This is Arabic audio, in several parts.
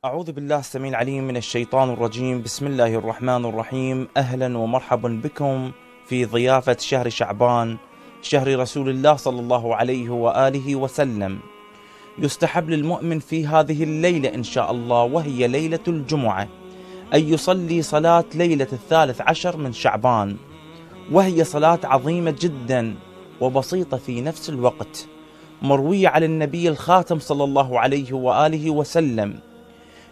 أعوذ بالله السميع العليم من الشيطان الرجيم. بسم الله الرحمن الرحيم. أهلا ومرحبا بكم في ضيافة شهر شعبان، شهر رسول الله صلى الله عليه وآله وسلم. يستحب للمؤمن في هذه الليلة إن شاء الله، وهي ليلة الجمعة، أن يصلي صلاة ليلة 13 من شعبان، وهي صلاة عظيمة جدا وبسيطة في نفس الوقت، مروية على النبي الخاتم صلى الله عليه وآله وسلم.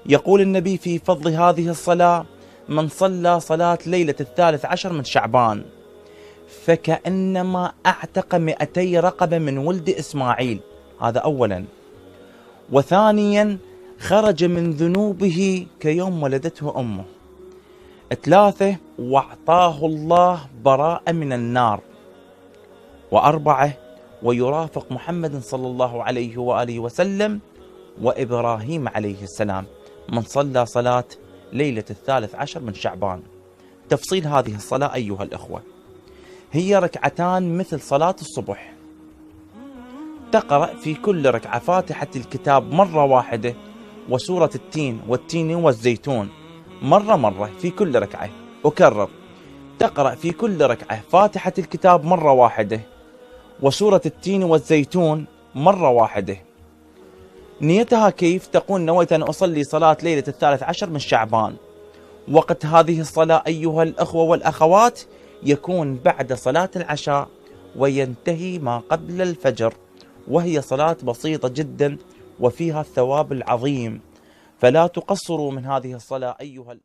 يقول النبي في فضل هذه الصلاة: من صلى صلاة ليلة 13 من شعبان فكأنما أعتق 200 رقبة من ولد إسماعيل. هذا أولا. وثانيا، خرج من ذنوبه كيوم ولدته أمه. 3، وأعطاه الله براءة من النار. 4، ويرافق محمد صلى الله عليه وآله وسلم وإبراهيم عليه السلام من صلى صلاة ليلة 13 من شعبان. تفصيل هذه الصلاة أيها الأخوة: هي ركعتان مثل صلاة الصبح، تقرأ في كل ركعة فاتحة الكتاب مرة واحدة، وسورة التين والتين والزيتون مرة في كل ركعة. أكرر: تقرأ في كل ركعة فاتحة الكتاب مرة واحدة، وسورة التين والزيتون مرة واحدة. نيتها كيف؟ تقول: نويت أن أصلي صلاة ليلة 13 من شعبان. وقت هذه الصلاة أيها الأخوة والأخوات يكون بعد صلاة العشاء وينتهي ما قبل الفجر، وهي صلاة بسيطة جدا وفيها الثواب العظيم، فلا تقصروا من هذه الصلاة أيها الأخوة.